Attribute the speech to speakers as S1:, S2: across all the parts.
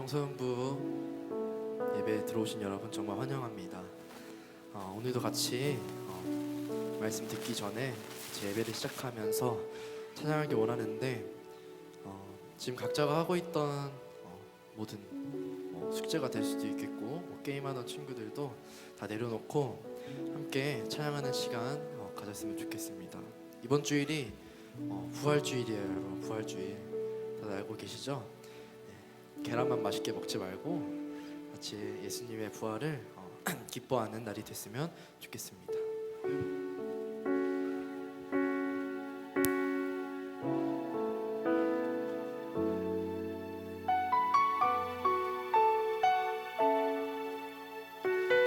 S1: 청소년부 예배에 들어오신 여러분 정말 환영합니다. 오늘도 같이 말씀 듣기 전에 제 예배를 시작하면서 찬양하기 원하는데 지금 각자가 하고 있던 모든 숙제가 될 수도 있겠고 게임하던 친구들도 다 내려놓고 함께 찬양하는 시간 가졌으면 좋겠습니다. 이번 주일이 부활주일이에요, 여러분. 부활주일 다들 알고 계시죠? 계란만 맛있게 먹지 말고 같이 예수님의 부활을 기뻐하는 날이 됐으면 좋겠습니다.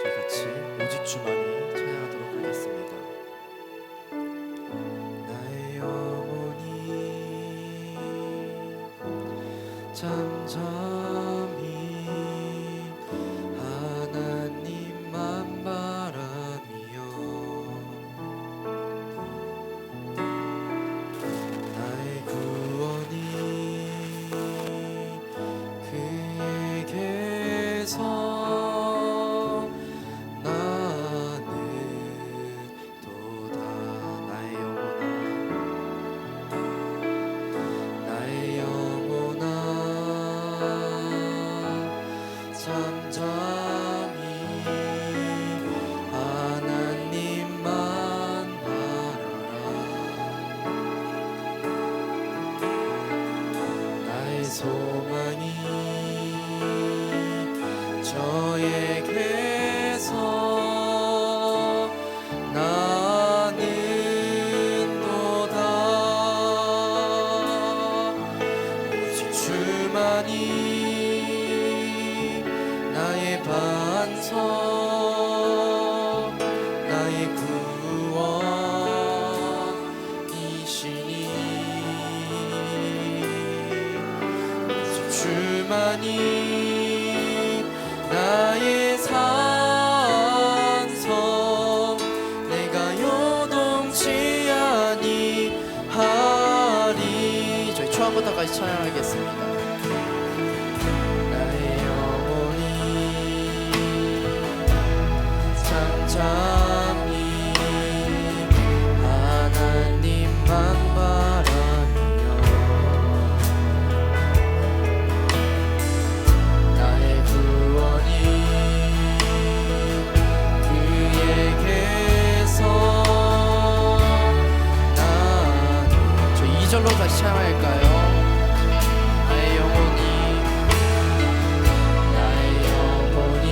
S1: 저희 같이 오직 주만이 찬양하도록 하겠습니다. 나의 영혼이 잠잠히 하나님만 바라며 나의 구원이 그에게서 나는 도다. 나의 영혼아 잠잠히 하나님만 바라라. 나의 소망이 저에게서 나는 도다. 오직 주만이 나의 반석, 나의 구원이시니 오직 주만이 나의 산성, 내가 요동치 아니하리. 저희 처음부터 같이 찬양하겠습니다. 나의 영혼이 잠잠히 하나님만 바라며 나의 구원이 그에게서 나는. 저 2절로 다시 찬양할까요? 나의 영혼이 나의 영혼이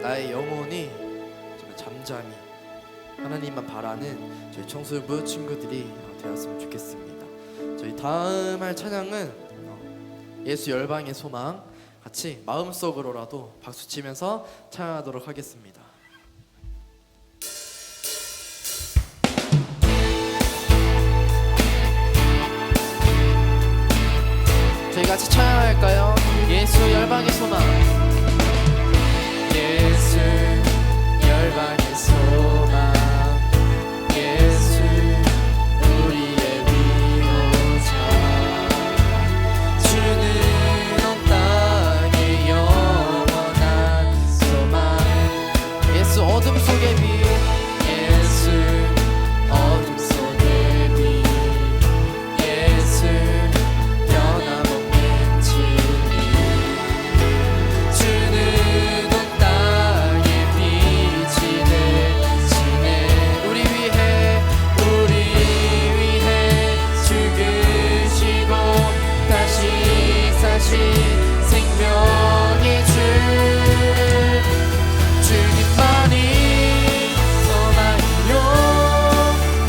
S1: 나의 영혼이 정말 잠잠히 하나님만 바라는 저희 청소부 친구들이 되었으면 좋겠습니다. 저희 다음 할 찬양은 예수 열방의 소망, 같이 마음속으로라도 박수치면서 찬양하도록 하겠습니다. 저희 같이 찬양할까요? 예수 열방의 소망. 예수 열방의 소망, 예수 우리의 위로자, 주는 온 땅의 영원한 소망. 예수 어둠 속의 빛, 예수 어둠 속의 빛, 예수 변함없는 진리, 주는 온 땅의 빛이 되시네. 우리 위해 죽으시고 다시 사신 생명의 주, 주님만이 소망이요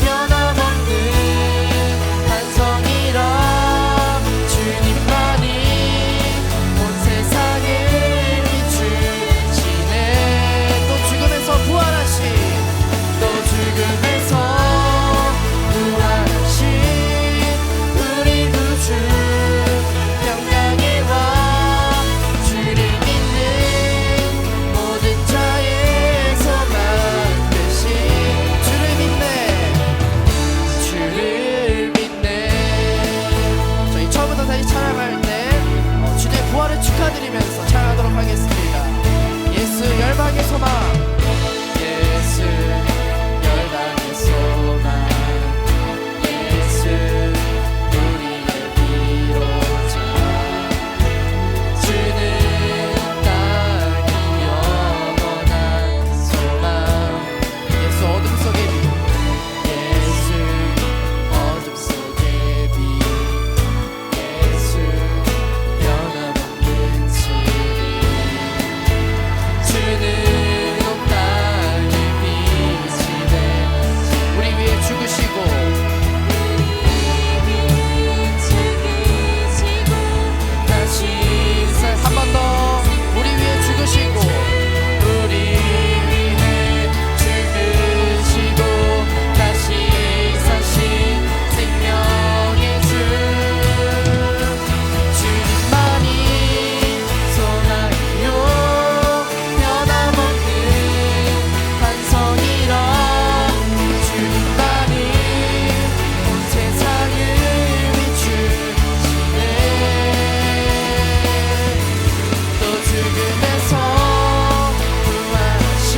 S1: 변함없는 반성이라, 주님만이 온 세상을 비추시네. 또 죽음에서 부활하신, 또 죽음에서 부활하신 우리 구주, 평강의 왕, 주를 믿는 모든 자의 소망 되신, 주를 믿네. 저희 처음부터 다시 찬양할 때 주님의 부활을 축하드리면서 찬양하도록 하겠습니다. 예수 열방의 소망, 예수 열방의 소망, 예수 우리의 위로자, 주는 땅이 영원한 소망. 예수 어둠 속의 빛, 예수 어둠 속의 빛, 예수 변함없는 진리, 주는 온 땅의 빛이 되 우리 위해 죽으시고 다시 한 번 더 우리 위해 죽으시고, 우리 위해 죽으시고 다시 사신 생명의 주, 주님만이 소망이요 변함없는 반성이라, 주님만이 온 세상을 비추시네. 또 죽음에서 부활하신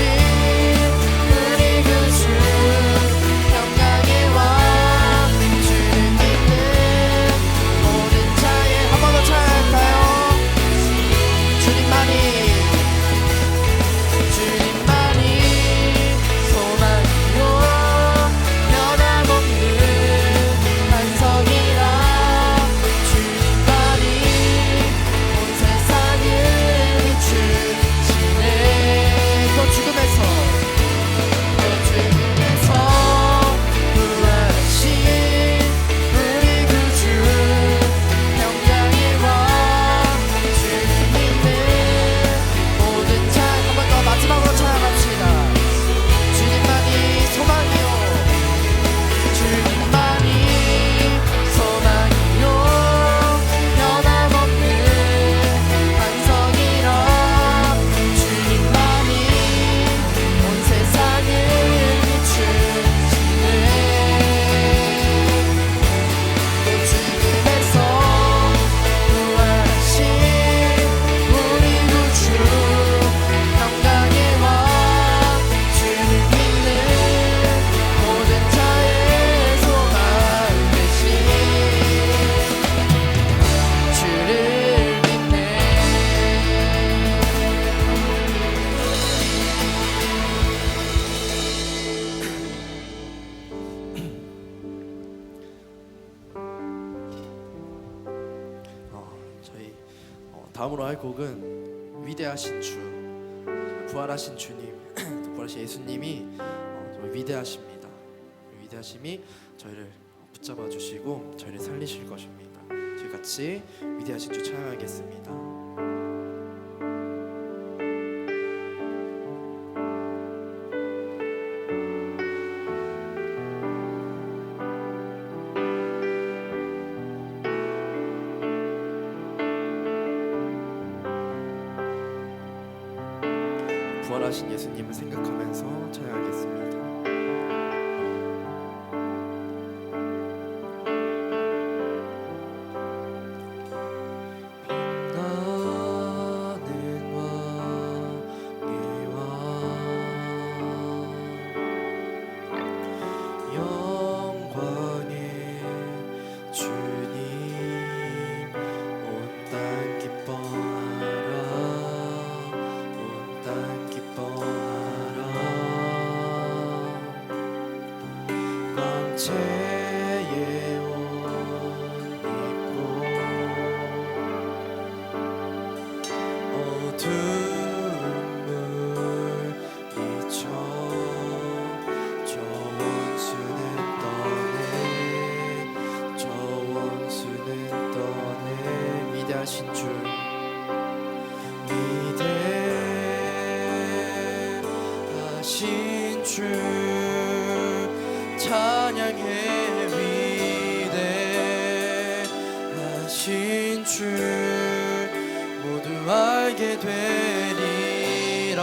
S1: 우리 구주, 평강의 왕, 주를 믿는 모든 자의, 한 번 더 찬양할까요? 주님만이 소망이요 변함없는 반성이라, 주님만이 온 세상을 비추시네. 또 죽음에서 부활하신 우리 구주, 평강의 왕, 주를 믿는 모든 자. 한 번 더 마지막으로 찬양합시다. 주님만이 소망이요, 주님만이 소망이요 변함없는 반성이라, 주님만이 온 세상을 비추시네. 또 죽음에서 부활하신 우리 구주, 평강의 왕, 주를 믿는 모든 자의 소망 되신, 주를 믿네. 저희 다음으로 할 곡은 위대하신 주, 부활하신 주님, 또 부활하신 예수님이 정말 위대하십니다. 위대하심이 저희를 붙잡아 주시고 저희를 살리실 것입니다. 저희 같이 위대하신 주 찬양하겠습니다. 부활하신 예수님을 생각하면서 찬양하겠습니다. 위대하신 주, 위대하신 주 찬양해. 위대하신 주 모두 알게 되리라.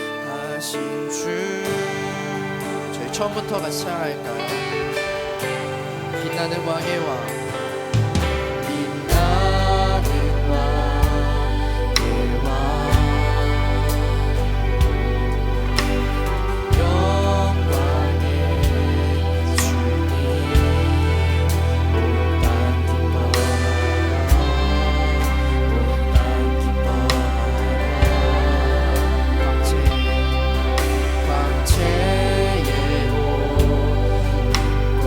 S1: 위대하신 주. 저희 처음부터 같이 찬양할까요? 빛나는 왕의 왕, 빛나는 왕의 왕, 영광의 주님, 온 땅 기뻐하라, 온 땅 기뻐하라. 광채의 옷 입고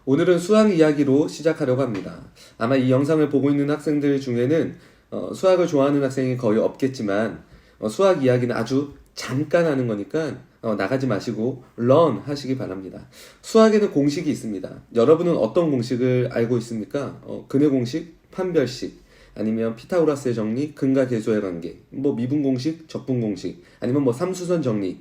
S2: 오늘은 수학 이야기로 시작하려고 합니다. 아마 이 영상을 보고 있는 학생들 중에는 수학을 좋아하는 학생이 거의 없겠지만 수학 이야기는 아주 잠깐 하는 거니까 나가지 마시고 learn 하시기 바랍니다. 수학에는 공식이 있습니다. 여러분은 어떤 공식을 알고 있습니까? 근의 공식, 판별식, 아니면 피타고라스의 정리, 근과 계수의 관계, 미분 공식, 적분 공식, 아니면 삼수선 정리.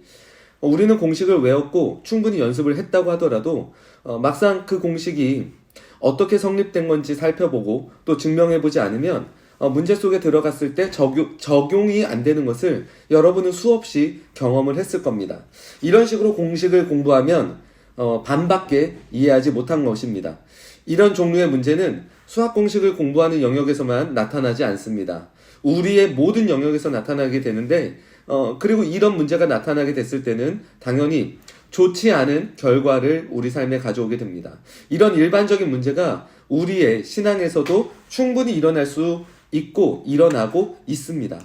S2: 우리는 공식을 외웠고 충분히 연습을 했다고 하더라도 막상 그 공식이 어떻게 성립된 건지 살펴보고 또 증명해보지 않으면 문제 속에 들어갔을 때 적용이 안 되는 것을 여러분은 수없이 경험을 했을 겁니다. 이런 식으로 공식을 공부하면 반밖에 이해하지 못한 것입니다. 이런 종류의 문제는 수학 공식을 공부하는 영역에서만 나타나지 않습니다. 우리의 모든 영역에서 나타나게 되는데 그리고 이런 문제가 나타나게 됐을 때는 당연히 좋지 않은 결과를 우리 삶에 가져오게 됩니다. 이런 일반적인 문제가 우리의 신앙에서도 충분히 일어날 수 있고 일어나고 있습니다.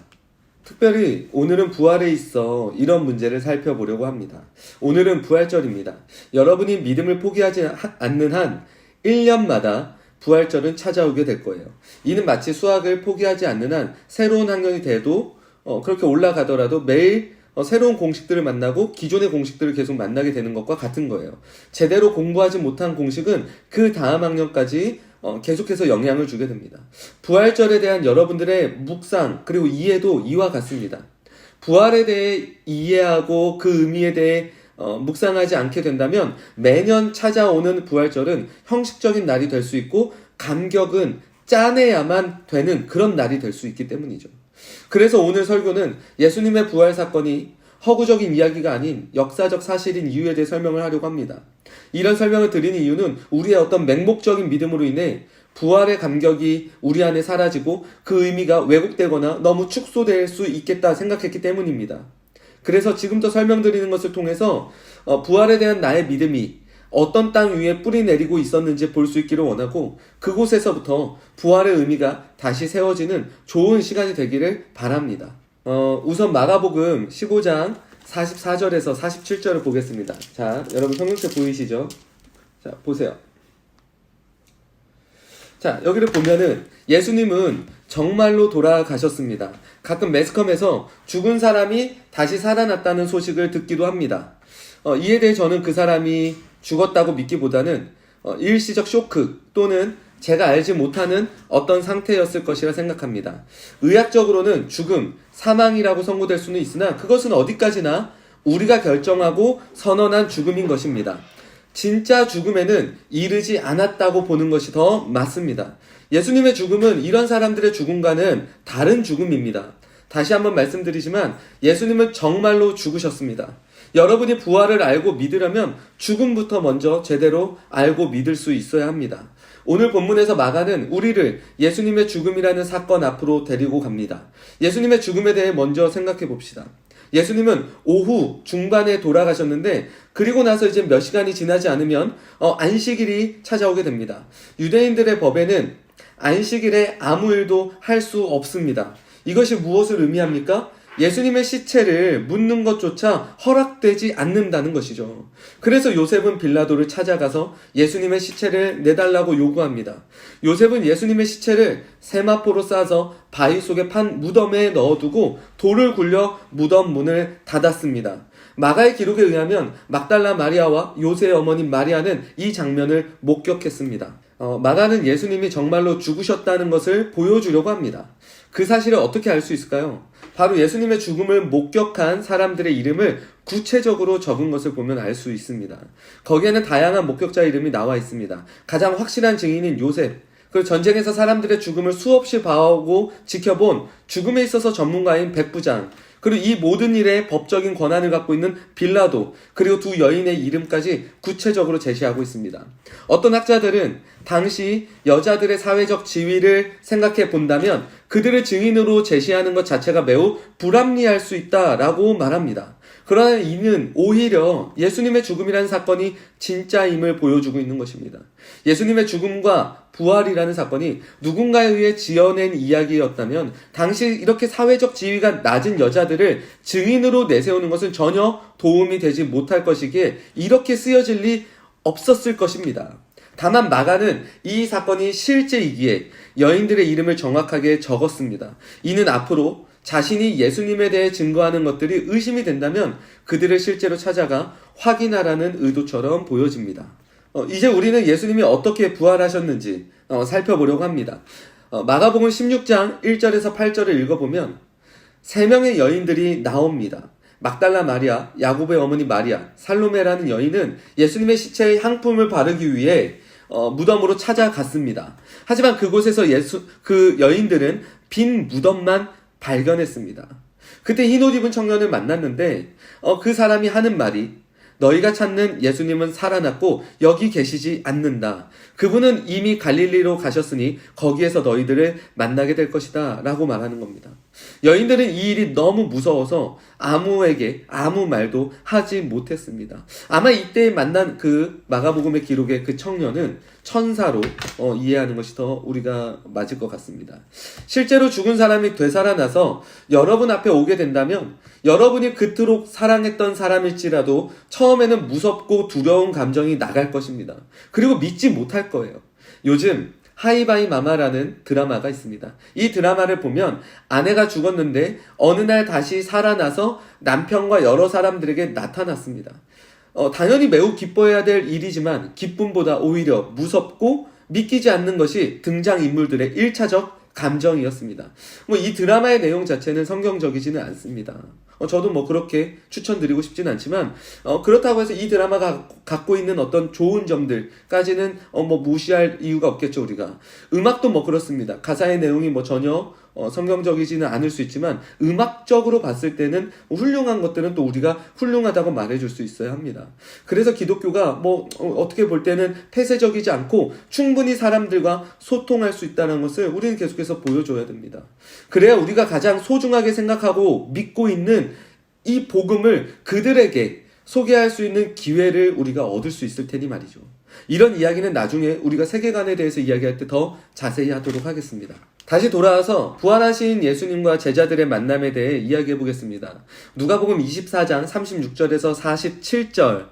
S2: 특별히 오늘은 부활에 있어 이런 문제를 살펴보려고 합니다. 오늘은 부활절입니다. 여러분이 믿음을 포기하지 않는 한 1년마다 부활절은 찾아오게 될 거예요. 이는 마치 수학을 포기하지 않는 한 새로운 학년이 돼도 그렇게 올라가더라도 매일 새로운 공식들을 만나고 기존의 공식들을 계속 만나게 되는 것과 같은 거예요. 제대로 공부하지 못한 공식은 그 다음 학년까지 계속해서 영향을 주게 됩니다. 부활절에 대한 여러분들의 묵상 그리고 이해도 이와 같습니다. 부활에 대해 이해하고 그 의미에 대해 묵상하지 않게 된다면 매년 찾아오는 부활절은 형식적인 날이 될 수 있고 감격은 짜내야만 되는 그런 날이 될 수 있기 때문이죠. 그래서 오늘 설교는 예수님의 부활 사건이 허구적인 이야기가 아닌 역사적 사실인 이유에 대해 설명을 하려고 합니다. 이런 설명을 드리는 이유는 우리의 어떤 맹목적인 믿음으로 인해 부활의 감격이 우리 안에 사라지고 그 의미가 왜곡되거나 너무 축소될 수 있겠다 생각했기 때문입니다. 그래서 지금부터 설명드리는 것을 통해서 부활에 대한 나의 믿음이 어떤 땅 위에 뿌리 내리고 있었는지 볼 수 있기를 원하고 그곳에서부터 부활의 의미가 다시 세워지는 좋은 시간이 되기를 바랍니다. 우선 마가복음 15장 44절에서 47절을 보겠습니다. 자, 여러분 성경책 보이시죠? 자, 보세요. 자, 여기를 보면은 예수님은 정말로 돌아가셨습니다. 가끔 매스컴에서 죽은 사람이 다시 살아났다는 소식을 듣기도 합니다. 이에 대해 저는 그 사람이 죽었다고 믿기보다는 일시적 쇼크 또는 제가 알지 못하는 어떤 상태였을 것이라 생각합니다. 의학적으로는 죽음, 사망이라고 선고될 수는 있으나 그것은 어디까지나 우리가 결정하고 선언한 죽음인 것입니다. 진짜 죽음에는 이르지 않았다고 보는 것이 더 맞습니다. 예수님의 죽음은 이런 사람들의 죽음과는 다른 죽음입니다. 다시 한번 말씀드리지만 예수님은 정말로 죽으셨습니다. 여러분이 부활을 알고 믿으려면 죽음부터 먼저 제대로 알고 믿을 수 있어야 합니다. 오늘 본문에서 마가는 우리를 예수님의 죽음이라는 사건 앞으로 데리고 갑니다. 예수님의 죽음에 대해 먼저 생각해 봅시다. 예수님은 오후 중반에 돌아가셨는데 그리고 나서 이제 몇 시간이 지나지 않으면 안식일이 찾아오게 됩니다. 유대인들의 법에는 안식일에 아무 일도 할 수 없습니다. 이것이 무엇을 의미합니까? 예수님의 시체를 묻는 것조차 허락되지 않는다는 것이죠. 그래서 요셉은 빌라도를 찾아가서 예수님의 시체를 내달라고 요구합니다. 요셉은 예수님의 시체를 세마포로 싸서 바위 속에 판 무덤에 넣어두고 돌을 굴려 무덤 문을 닫았습니다. 마가의 기록에 의하면 막달라 마리아와 요새의 어머님 마리아는 이 장면을 목격했습니다. 마가는 예수님이 정말로 죽으셨다는 것을 보여주려고 합니다. 그 사실을 어떻게 알 수 있을까요? 바로 예수님의 죽음을 목격한 사람들의 이름을 구체적으로 적은 것을 보면 알 수 있습니다. 거기에는 다양한 목격자 이름이 나와 있습니다. 가장 확실한 증인인 요셉, 그리고 전쟁에서 사람들의 죽음을 수없이 봐오고 지켜본 죽음에 있어서 전문가인 백부장, 그리고 이 모든 일에 법적인 권한을 갖고 있는 빌라도, 그리고 두 여인의 이름까지 구체적으로 제시하고 있습니다. 어떤 학자들은 당시 여자들의 사회적 지위를 생각해 본다면 그들을 증인으로 제시하는 것 자체가 매우 불합리할 수 있다라고 말합니다. 그러나 이는 오히려 예수님의 죽음이라는 사건이 진짜임을 보여주고 있는 것입니다. 예수님의 죽음과 부활이라는 사건이 누군가에 의해 지어낸 이야기였다면 당시 이렇게 사회적 지위가 낮은 여자들을 증인으로 내세우는 것은 전혀 도움이 되지 못할 것이기에 이렇게 쓰여질 리 없었을 것입니다. 다만 마가는 이 사건이 실제이기에 여인들의 이름을 정확하게 적었습니다. 이는 앞으로 자신이 예수님에 대해 증거하는 것들이 의심이 된다면 그들을 실제로 찾아가 확인하라는 의도처럼 보여집니다. 이제 우리는 예수님이 어떻게 부활하셨는지 살펴보려고 합니다. 마가복음 16장 1절에서 8절을 읽어보면 세 명의 여인들이 나옵니다. 막달라 마리아, 야곱의 어머니 마리아, 살로메라는 여인은 예수님의 시체에 향품을 바르기 위해 무덤으로 찾아갔습니다. 하지만 그곳에서 그 여인들은 빈 무덤만 발견했습니다. 그때 흰옷 입은 청년을 만났는데 그 사람이 하는 말이 너희가 찾는 예수님은 살아났고 여기 계시지 않는다. 그분은 이미 갈릴리로 가셨으니 거기에서 너희들을 만나게 될 것이다 라고 말하는 겁니다. 여인들은 이 일이 너무 무서워서 아무에게 아무 말도 하지 못했습니다. 아마 이때 만난 그 마가복음의 기록의 그 청년은 천사로 이해하는 것이 더 우리가 맞을 것 같습니다. 실제로 죽은 사람이 되살아나서 여러분 앞에 오게 된다면 여러분이 그토록 사랑했던 사람일지라도 처음에는 무섭고 두려운 감정이 나갈 것입니다. 그리고 믿지 못할 거예요. 요즘 하이바이 마마라는 드라마가 있습니다. 이 드라마를 보면 아내가 죽었는데 어느 날 다시 살아나서 남편과 여러 사람들에게 나타났습니다. 당연히 매우 기뻐해야 될 일이지만 기쁨보다 오히려 무섭고 믿기지 않는 것이 등장인물들의 1차적 감정이었습니다. 이 드라마의 내용 자체는 성경적이지는 않습니다. 저도 그렇게 추천드리고 싶지는 않지만 그렇다고 해서 이 드라마가 갖고 있는 어떤 좋은 점들까지는 무시할 이유가 없겠죠. 우리가 음악도 그렇습니다. 가사의 내용이 전혀 성경적이지는 않을 수 있지만 음악적으로 봤을 때는 훌륭한 것들은 또 우리가 훌륭하다고 말해줄 수 있어야 합니다. 그래서 기독교가 어떻게 볼 때는 폐쇄적이지 않고 충분히 사람들과 소통할 수 있다는 것을 우리는 계속해서 보여줘야 됩니다. 그래야 우리가 가장 소중하게 생각하고 믿고 있는 이 복음을 그들에게 소개할 수 있는 기회를 우리가 얻을 수 있을 테니 말이죠. 이런 이야기는 나중에 우리가 세계관에 대해서 이야기할 때 더 자세히 하도록 하겠습니다. 다시 돌아와서 부활하신 예수님과 제자들의 만남에 대해 이야기해 보겠습니다. 누가복음 24장 36절에서 47절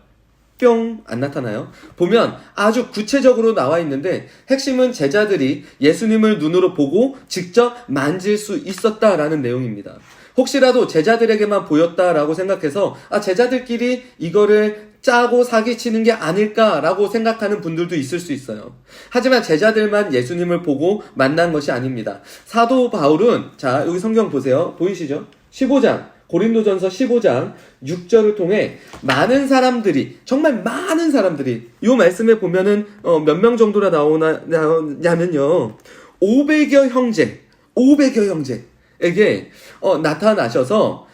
S2: 뿅 안 나타나요? 보면 아주 구체적으로 나와 있는데 핵심은 제자들이 예수님을 눈으로 보고 직접 만질 수 있었다라는 내용입니다. 혹시라도 제자들에게만 보였다라고 생각해서 제자들끼리 이거를 짜고 사기치는 게 아닐까라고 생각하는 분들도 있을 수 있어요. 하지만 제자들만 예수님을 보고 만난 것이 아닙니다. 사도 바울은 여기 성경 보세요. 보이시죠? 15장 고린도전서 15장 6절을 통해 많은 사람들이 정말 많은 사람들이 이 말씀에 보면은 몇 명 정도나 나오냐면요 500여 형제에게 나타나셔서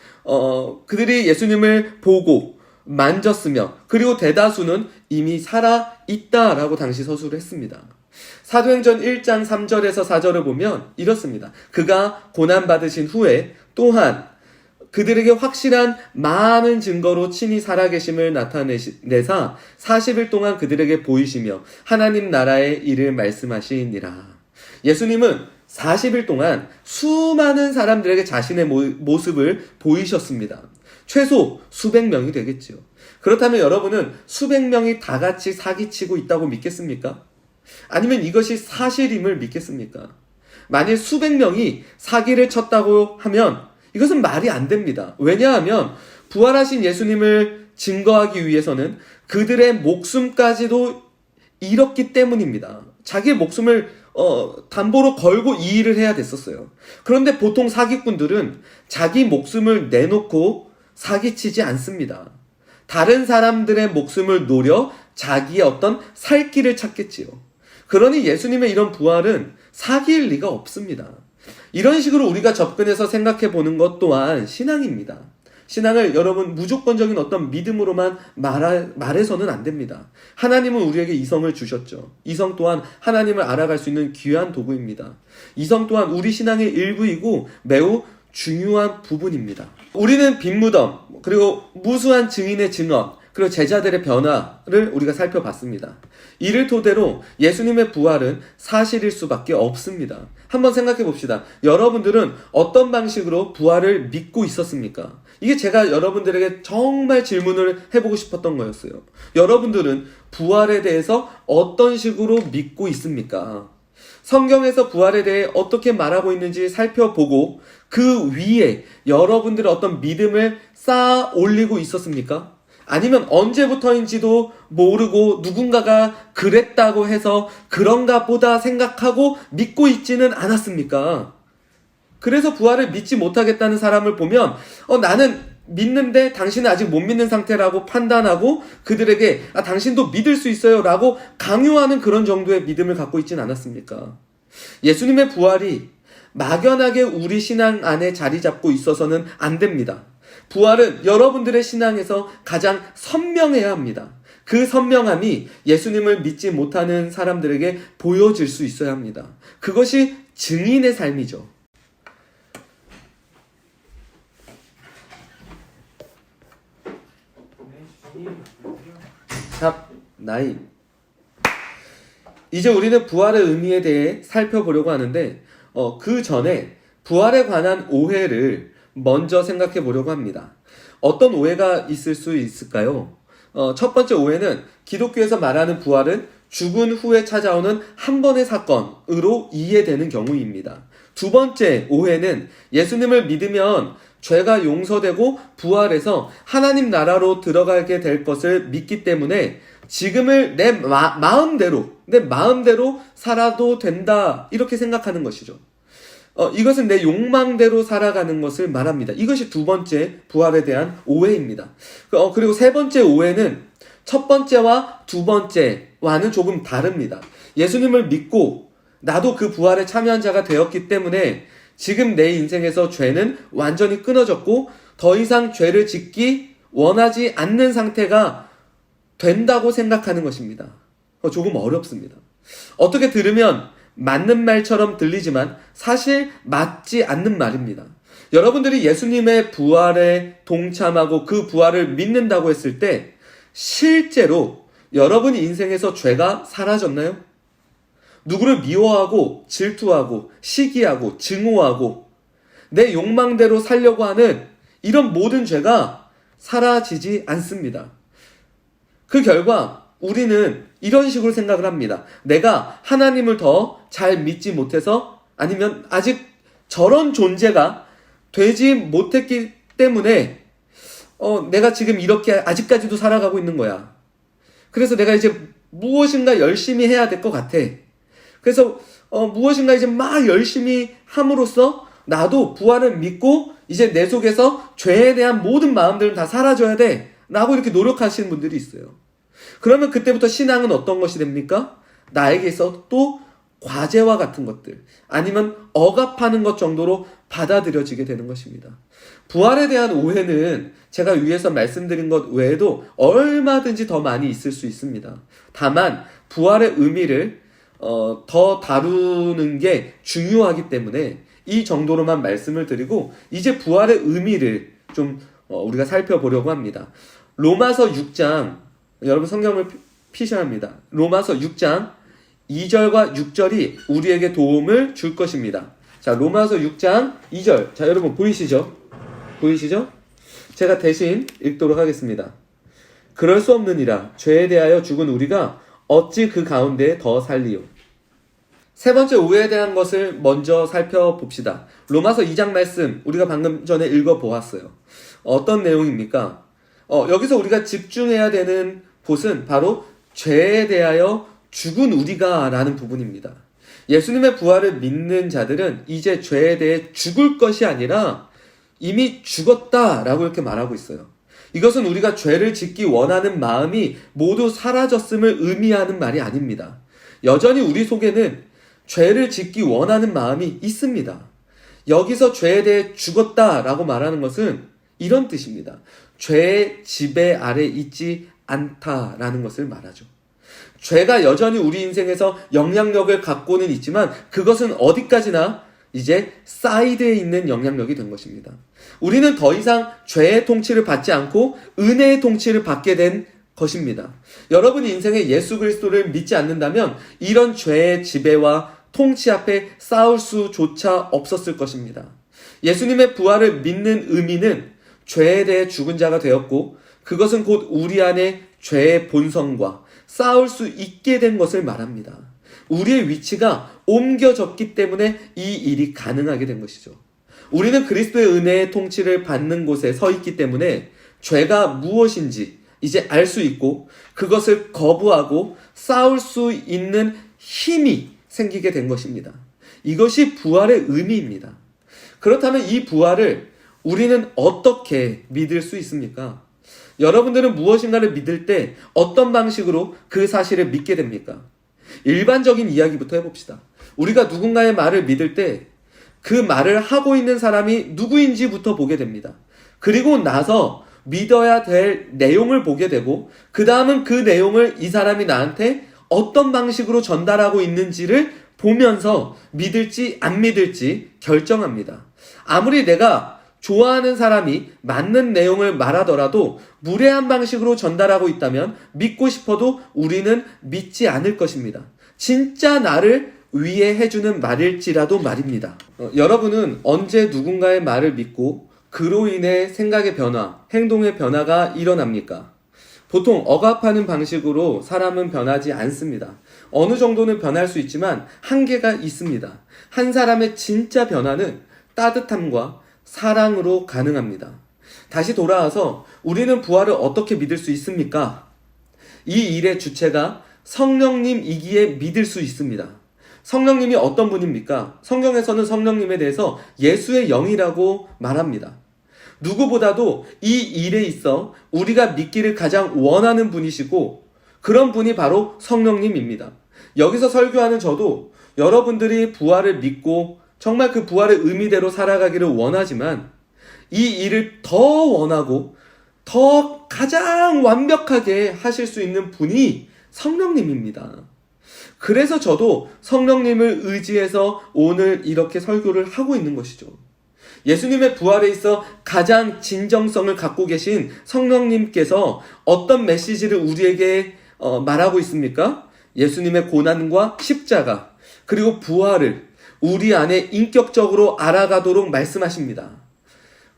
S2: 그들이 예수님을 보고 만졌으며 그리고 대다수는 이미 살아있다라고 당시 서술을 했습니다. 사도행전 1장 3절에서 4절을 보면 이렇습니다. 그가 고난받으신 후에 또한 그들에게 확실한 많은 증거로 친히 살아계심을 나타내사 40일 동안 그들에게 보이시며 하나님 나라의 일을 말씀하시니라. 예수님은 40일 동안 수많은 사람들에게 자신의 모습을 보이셨습니다. 최소 수백 명이 되겠죠. 그렇다면 여러분은 수백 명이 다 같이 사기치고 있다고 믿겠습니까? 아니면 이것이 사실임을 믿겠습니까? 만일 수백 명이 사기를 쳤다고 하면 이것은 말이 안 됩니다. 왜냐하면 부활하신 예수님을 증거하기 위해서는 그들의 목숨까지도 잃었기 때문입니다. 자기의 목숨을 담보로 걸고 이 일을 해야 됐었어요. 그런데 보통 사기꾼들은 자기 목숨을 내놓고 사기치지 않습니다. 다른 사람들의 목숨을 노려 자기의 어떤 살 길을 찾겠지요. 그러니 예수님의 이런 부활은 사기일 리가 없습니다. 이런 식으로 우리가 접근해서 생각해 보는 것 또한 신앙입니다. 신앙을 여러분 무조건적인 어떤 믿음으로만 말해서는 안 됩니다. 하나님은 우리에게 이성을 주셨죠. 이성 또한 하나님을 알아갈 수 있는 귀한 도구입니다. 이성 또한 우리 신앙의 일부이고 매우 중요한 부분입니다. 우리는 빈 무덤, 그리고 무수한 증인의 증언, 그리고 제자들의 변화를 우리가 살펴봤습니다. 이를 토대로 예수님의 부활은 사실일 수밖에 없습니다. 한번 생각해 봅시다. 여러분들은 어떤 방식으로 부활을 믿고 있었습니까? 이게 제가 여러분들에게 정말 질문을 해보고 싶었던 거였어요. 여러분들은 부활에 대해서 어떤 식으로 믿고 있습니까? 성경에서 부활에 대해 어떻게 말하고 있는지 살펴보고 그 위에 여러분들의 어떤 믿음을 쌓아 올리고 있었습니까? 아니면 언제부터인지도 모르고 누군가가 그랬다고 해서 그런가 보다 생각하고 믿고 있지는 않았습니까? 그래서 부활을 믿지 못하겠다는 사람을 보면 나는 믿는데 당신은 아직 못 믿는 상태라고 판단하고 그들에게 당신도 믿을 수 있어요 라고 강요하는 그런 정도의 믿음을 갖고 있진 않았습니까? 예수님의 부활이 막연하게 우리 신앙 안에 자리 잡고 있어서는 안 됩니다. 부활은 여러분들의 신앙에서 가장 선명해야 합니다. 그 선명함이 예수님을 믿지 못하는 사람들에게 보여질 수 있어야 합니다. 그것이 증인의 삶이죠. 샵 9. 이제 우리는 부활의 의미에 대해 살펴보려고 하는데 그 전에 부활에 관한 오해를 먼저 생각해 보려고 합니다. 어떤 오해가 있을 수 있을까요? 첫 번째 오해는 기독교에서 말하는 부활은 죽은 후에 찾아오는 한 번의 사건으로 이해되는 경우입니다. 두 번째 오해는 예수님을 믿으면 죄가 용서되고 부활해서 하나님 나라로 들어가게 될 것을 믿기 때문에 지금을 내 마음대로 살아도 된다 이렇게 생각하는 것이죠. 이것은 내 욕망대로 살아가는 것을 말합니다. 이것이 두 번째 부활에 대한 오해입니다. 그리고 세 번째 오해는 첫 번째와 두 번째와는 조금 다릅니다. 예수님을 믿고 나도 그 부활에 참여한 자가 되었기 때문에 지금 내 인생에서 죄는 완전히 끊어졌고 더 이상 죄를 짓기 원하지 않는 상태가 된다고 생각하는 것입니다. 조금 어렵습니다. 어떻게 들으면 맞는 말처럼 들리지만 사실 맞지 않는 말입니다. 여러분들이 예수님의 부활에 동참하고 그 부활을 믿는다고 했을 때 실제로 여러분 인생에서 죄가 사라졌나요? 누구를 미워하고 질투하고 시기하고 증오하고 내 욕망대로 살려고 하는 이런 모든 죄가 사라지지 않습니다. 그 결과 우리는 이런 식으로 생각을 합니다. 내가 하나님을 더 잘 믿지 못해서 아니면 아직 저런 존재가 되지 못했기 때문에 내가 지금 이렇게 아직까지도 살아가고 있는 거야. 그래서 내가 이제 무엇인가 열심히 해야 될 것 같아. 그래서 무엇인가 이제 막 열심히 함으로써 나도 부활을 믿고 이제 내 속에서 죄에 대한 모든 마음들은 다 사라져야 돼 라고 이렇게 노력하시는 분들이 있어요. 그러면 그때부터 신앙은 어떤 것이 됩니까? 나에게서 또 과제와 같은 것들 아니면 억압하는 것 정도로 받아들여지게 되는 것입니다. 부활에 대한 오해는 제가 위에서 말씀드린 것 외에도 얼마든지 더 많이 있을 수 있습니다. 다만 부활의 의미를 더 다루는 게 중요하기 때문에 이 정도로만 말씀을 드리고 이제 부활의 의미를 좀 우리가 살펴보려고 합니다. 로마서 6장 여러분 성경을 피셔야 합니다. 로마서 6장 2절과 6절이 우리에게 도움을 줄 것입니다. 자, 로마서 6장 2절. 자, 여러분 보이시죠? 보이시죠? 제가 대신 읽도록 하겠습니다. 그럴 수 없느니라 죄에 대하여 죽은 우리가 어찌 그 가운데 더 살리요. 세 번째 오해에 대한 것을 먼저 살펴봅시다. 로마서 2장 말씀 우리가 방금 전에 읽어보았어요. 어떤 내용입니까? 여기서 우리가 집중해야 되는 곳은 바로 죄에 대하여 죽은 우리가 라는 부분입니다. 예수님의 부활을 믿는 자들은 이제 죄에 대해 죽을 것이 아니라 이미 죽었다라고 이렇게 말하고 있어요. 이것은 우리가 죄를 짓기 원하는 마음이 모두 사라졌음을 의미하는 말이 아닙니다. 여전히 우리 속에는 죄를 짓기 원하는 마음이 있습니다. 여기서 죄에 대해 죽었다라고 말하는 것은 이런 뜻입니다. 죄의 지배 아래 있지 않다라는 것을 말하죠. 죄가 여전히 우리 인생에서 영향력을 갖고는 있지만 그것은 어디까지나 이제 사이드에 있는 영향력이 된 것입니다. 우리는 더 이상 죄의 통치를 받지 않고 은혜의 통치를 받게 된 것입니다. 여러분 인생에 예수 그리스도를 믿지 않는다면 이런 죄의 지배와 통치 앞에 싸울 수조차 없었을 것입니다. 예수님의 부활을 믿는 의미는 죄에 대해 죽은 자가 되었고 그것은 곧 우리 안에 죄의 본성과 싸울 수 있게 된 것을 말합니다. 우리의 위치가 옮겨졌기 때문에 이 일이 가능하게 된 것이죠. 우리는 그리스도의 은혜의 통치를 받는 곳에 서 있기 때문에 죄가 무엇인지 이제 알 수 있고 그것을 거부하고 싸울 수 있는 힘이 생기게 된 것입니다. 이것이 부활의 의미입니다. 그렇다면 이 부활을 우리는 어떻게 믿을 수 있습니까? 여러분들은 무엇인가를 믿을 때 어떤 방식으로 그 사실을 믿게 됩니까? 일반적인 이야기부터 해봅시다. 우리가 누군가의 말을 믿을 때 그 말을 하고 있는 사람이 누구인지부터 보게 됩니다. 그리고 나서 믿어야 될 내용을 보게 되고 그 다음은 그 내용을 이 사람이 나한테 어떤 방식으로 전달하고 있는지를 보면서 믿을지 안 믿을지 결정합니다. 아무리 내가 좋아하는 사람이 맞는 내용을 말하더라도 무례한 방식으로 전달하고 있다면 믿고 싶어도 우리는 믿지 않을 것입니다. 진짜 나를 위해 해주는 말일지라도 말입니다. 여러분은 언제 누군가의 말을 믿고 그로 인해 생각의 변화, 행동의 변화가 일어납니까? 보통 억압하는 방식으로 사람은 변하지 않습니다. 어느 정도는 변할 수 있지만 한계가 있습니다. 한 사람의 진짜 변화는 따뜻함과 사랑으로 가능합니다. 다시 돌아와서 우리는 부활을 어떻게 믿을 수 있습니까? 이 일의 주체가 성령님이기에 믿을 수 있습니다. 성령님이 어떤 분입니까? 성경에서는 성령님에 대해서 예수의 영이라고 말합니다. 누구보다도 이 일에 있어 우리가 믿기를 가장 원하는 분이시고 그런 분이 바로 성령님입니다. 여기서 설교하는 저도 여러분들이 부활을 믿고 정말 그 부활의 의미대로 살아가기를 원하지만 이 일을 더 원하고 더 가장 완벽하게 하실 수 있는 분이 성령님입니다. 그래서 저도 성령님을 의지해서 오늘 이렇게 설교를 하고 있는 것이죠. 예수님의 부활에 있어 가장 진정성을 갖고 계신 성령님께서 어떤 메시지를 우리에게 말하고 있습니까? 예수님의 고난과 십자가 그리고 부활을 우리 안에 인격적으로 알아가도록 말씀하십니다.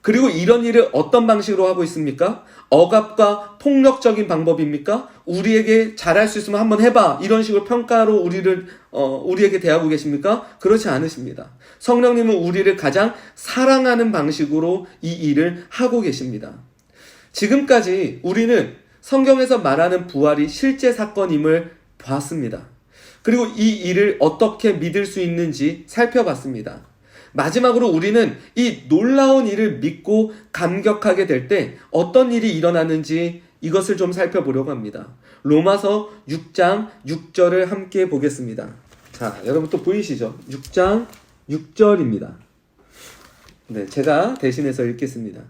S2: 그리고 이런 일을 어떤 방식으로 하고 있습니까? 억압과 폭력적인 방법입니까? 우리에게 잘할 수 있으면 한번 해봐 이런 식으로 평가로 우리에게 대하고 계십니까? 그렇지 않으십니다. 성령님은 우리를 가장 사랑하는 방식으로 이 일을 하고 계십니다. 지금까지 우리는 성경에서 말하는 부활이 실제 사건임을 봤습니다. 그리고 이 일을 어떻게 믿을 수 있는지 살펴봤습니다. 마지막으로 우리는 이 놀라운 일을 믿고 감격하게 될 때 어떤 일이 일어나는지 이것을 좀 살펴보려고 합니다. 로마서 6장 6절을 함께 보겠습니다. 자, 여러분 또 보이시죠? 6장 6절입니다. 네, 제가 대신해서 읽겠습니다.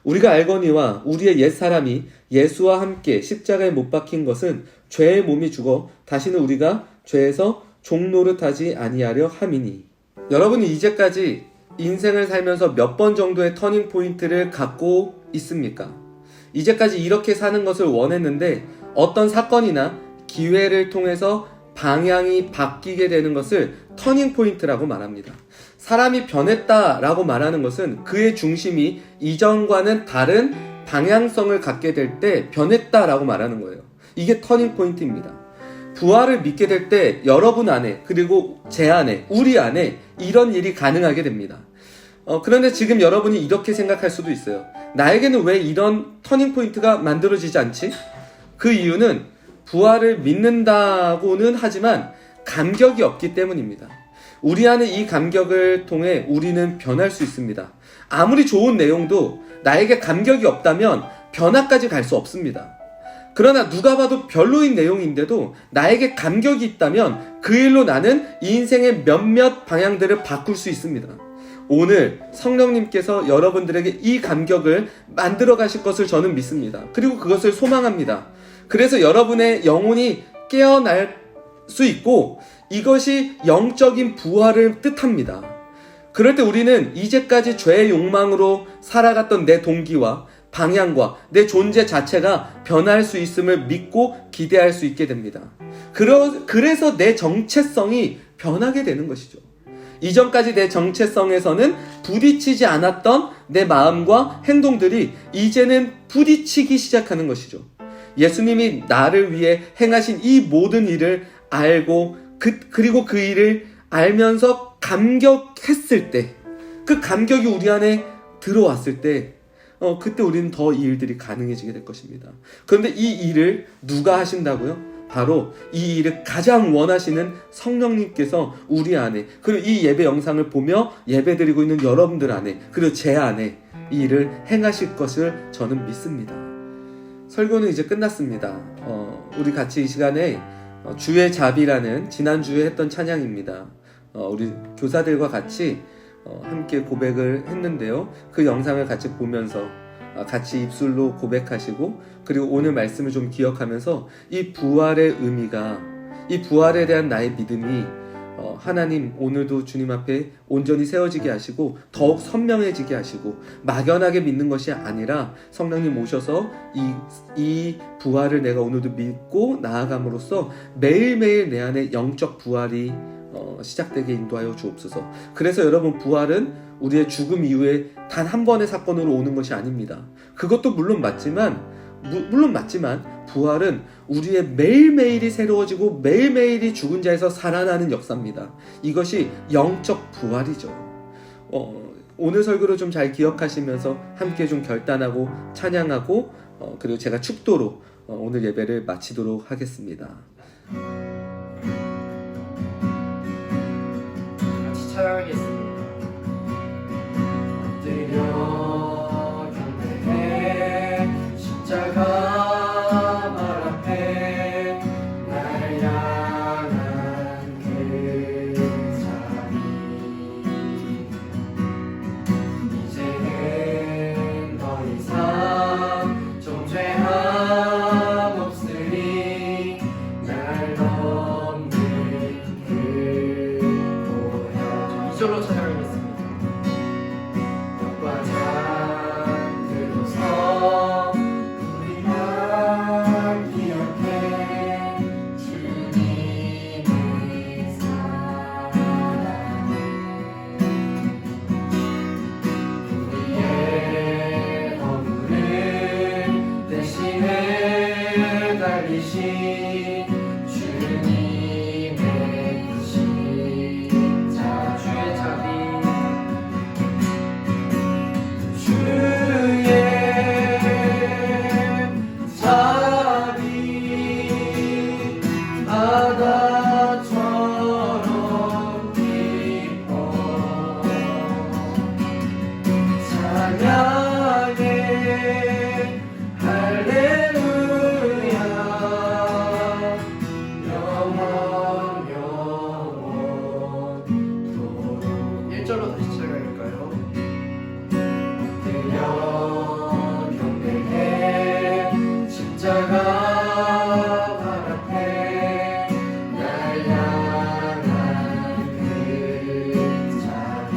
S2: 우리가 알거니와 우리의 옛사람이 예수와 함께 십자가에 못 박힌 것은 죄의 몸이 죽어 다시는 우리가 죄에서 종노릇하지 아니하려 함이니. 여러분이 이제까지 인생을 살면서 몇 번 정도의 터닝 포인트를 갖고 있습니까? 이제까지 이렇게 사는 것을 원했는데 어떤 사건이나 기회를 통해서 방향이 바뀌게 되는 것을 터닝 포인트라고 말합니다. 사람이 변했다라고 말하는 것은 그의 중심이 이전과는 다른 방향성을 갖게 될 때 변했다라고 말하는 거예요. 이게 터닝 포인트입니다. 부활을 믿게 될 때 여러분 안에 그리고 제 안에 우리 안에 이런 일이 가능하게 됩니다. 그런데 지금 여러분이 이렇게 생각할 수도 있어요. 나에게는 왜 이런 터닝 포인트가 만들어지지 않지? 그 이유는 부활을 믿는다고는 하지만 감격이 없기 때문입니다. 우리 안에 이 감격을 통해 우리는 변할 수 있습니다. 아무리 좋은 내용도 나에게 감격이 없다면 변화까지 갈 수 없습니다. 그러나 누가 봐도 별로인 내용인데도 나에게 감격이 있다면 그 일로 나는 이 인생의 몇몇 방향들을 바꿀 수 있습니다. 오늘 성령님께서 여러분들에게 이 감격을 만들어 가실 것을 저는 믿습니다. 그리고 그것을 소망합니다. 그래서 여러분의 영혼이 깨어날 수 있고 이것이 영적인 부활을 뜻합니다. 그럴 때 우리는 이제까지 죄의 욕망으로 살아갔던 내 동기와 방향과 내 존재 자체가 변할 수 있음을 믿고 기대할 수 있게 됩니다. 그래서 내 정체성이 변하게 되는 것이죠. 이전까지 내 정체성에서는 부딪히지 않았던 내 마음과 행동들이 이제는 부딪히기 시작하는 것이죠. 예수님이 나를 위해 행하신 이 모든 일을 알고 그리고 그 일을 알면서 감격했을 때, 그 감격이 우리 안에 들어왔을 때 그때 우리는 더 이 일들이 가능해지게 될 것입니다. 그런데 이 일을 누가 하신다고요? 바로 이 일을 가장 원하시는 성령님께서 우리 안에, 그리고 이 예배 영상을 보며 예배드리고 있는 여러분들 안에, 그리고 제 안에 이 일을 행하실 것을 저는 믿습니다. 설교는 이제 끝났습니다. 우리 같이 이 시간에 주의 자비라는 지난주에 했던 찬양입니다. 우리 교사들과 같이 함께 고백을 했는데요. 그 영상을 같이 보면서 같이 입술로 고백하시고, 그리고 오늘 말씀을 좀 기억하면서 이 부활의 의미가, 이 부활에 대한 나의 믿음이 하나님 오늘도 주님 앞에 온전히 세워지게 하시고 더욱 선명해지게 하시고, 막연하게 믿는 것이 아니라 성령님 오셔서 이 부활을 내가 오늘도 믿고 나아감으로써 매일매일 내 안에 영적 부활이 시작되게 인도하여 주옵소서. 그래서 여러분, 부활은 우리의 죽음 이후에 단 한 번의 사건으로 오는 것이 아닙니다. 그것도 물론 맞지만 부활은 우리의 매일매일이 새로워지고 매일매일이 죽은 자에서 살아나는 역사입니다. 이것이 영적 부활이죠. 오늘 설교를 좀 잘 기억하시면서 함께 좀 결단하고 찬양하고 그리고 제가 축도로 오늘 예배를 마치도록 하겠습니다.
S1: 같이 찬양하겠습니다. 엎드려 경배해 십자가 말 앞에 날 향한 그 자비, 이제는 더 이상 정죄함 없으니 날 넘는 그 고향. 2절로 찬양하겠습니다. 벽과 잠들어서 우리가 기억해 주님의 사랑을, 우리의 허물을 대신해 달리신 주님의 십자, 주의 자비, 주의 자비, 바다처럼 깊어 찬양해 할렐루야, 영원 영원토록. 1절로 다시 시작할까요? 엎드려 경배해 십자가 발 앞에 날 향한 그 자비,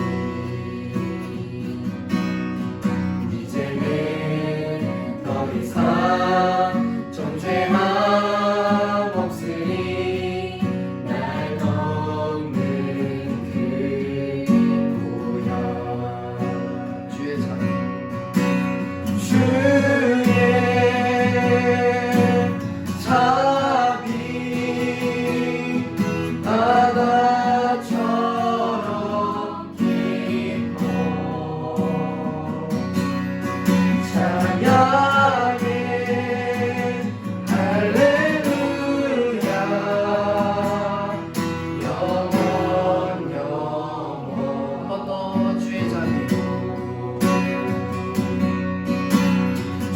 S1: 이제는 더 이상 정죄함 없으니 날 넘는 그 고향. 주의 자비, 주의 자비, 바다처럼 깊어 찬양해 할렐루야, 영원 영원. 한 번 더 주의 자비,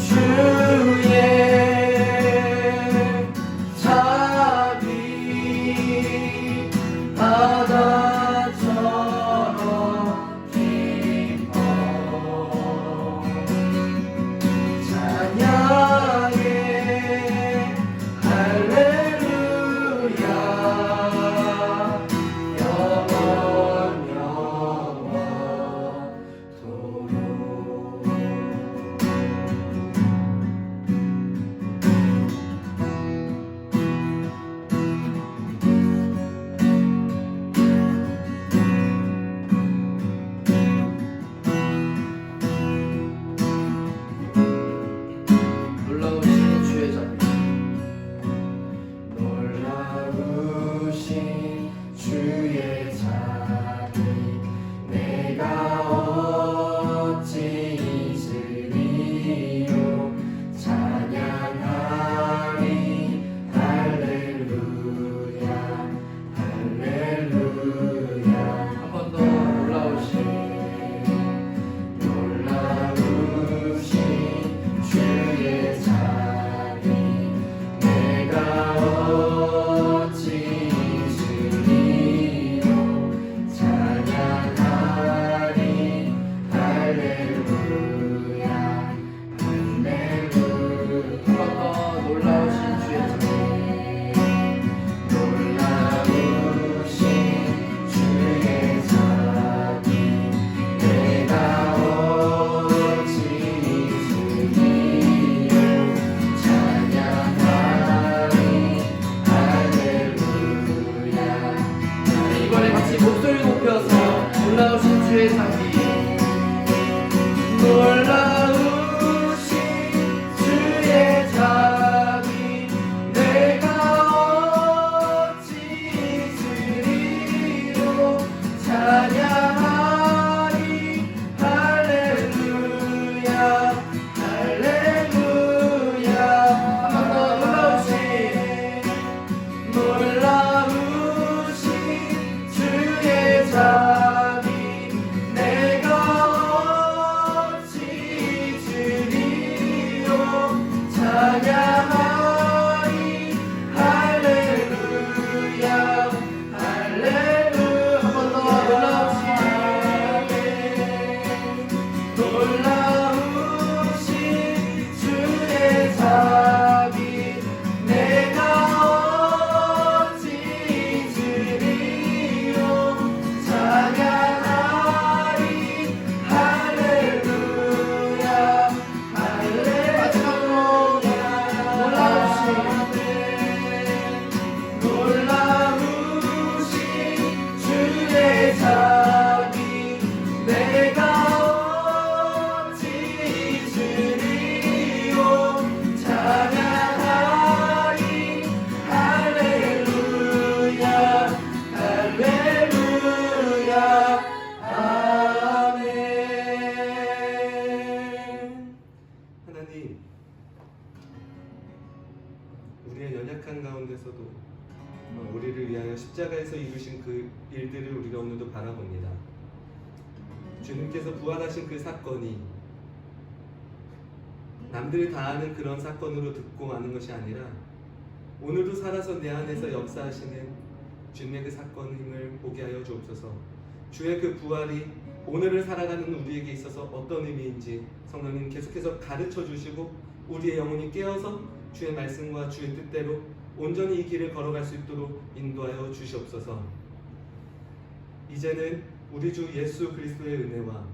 S1: 주의 자비, 바다처럼 깊어 찬양해 할렐루야, 영원 영원토록. 놀라우신 주의 자비 놀라우신 주의 자비 내가 어찌 잊으리요 찬양하리 할렐루야 할렐루야 놀라우신 주의 자비 내가 어찌 잊으리요 찬양하리 할렐루야 할렐루야 한 번 더 놀라우신 주의 자비 내가 어찌 잊으리요 찬양하리 할렐루야 마지막으로 놀라우신 주의 자비 내가 어찌 잊으리요 찬양하리 할렐루야 할렐루야 아멘.
S2: 하나님, 우리의 연약한 가운데서도 우리를 위하여 십자가에서 이루신 그 일들을 우리가 오늘도 바라봅니다. 주님께서 부활하신 그 사건이 남들이 다 아는 그런 사건으로 듣고 마는 것이 아니라 오늘도 살아서 내 안에서 역사하시는 주님의 그 사건임을 보게 하여 주옵소서. 주의 그 부활이 오늘을 살아가는 우리에게 있어서 어떤 의미인지 성령님 계속해서 가르쳐 주시고 우리의 영혼이 깨어서 주의 말씀과 주의 뜻대로 온전히 이 길을 걸어갈 수 있도록 인도하여 주시옵소서. 이제는 우리 주 예수 그리스도의 은혜와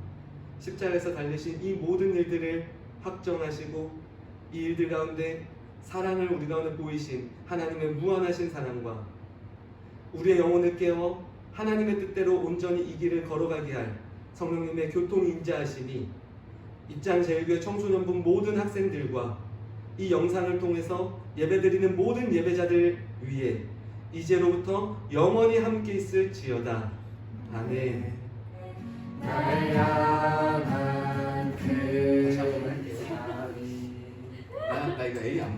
S2: 십자가에서 달리신 이 모든 일들을 확정하시고 이 일들 가운데 사랑을 우리 가운데 보이신 하나님의 무한하신 사랑과 우리의 영혼을 깨워 하나님의 뜻대로 온전히 이 길을 걸어가게 할 성령님의 교통 인자하심이 입장제일교회 청소년부 모든 학생들과 이 영상을 통해서 예배드리는 모든 예배자들 위해 이제로부터 영원히 함께 있을지어다. 아멘.
S1: 나를 향한 그
S2: 나 이거 A 안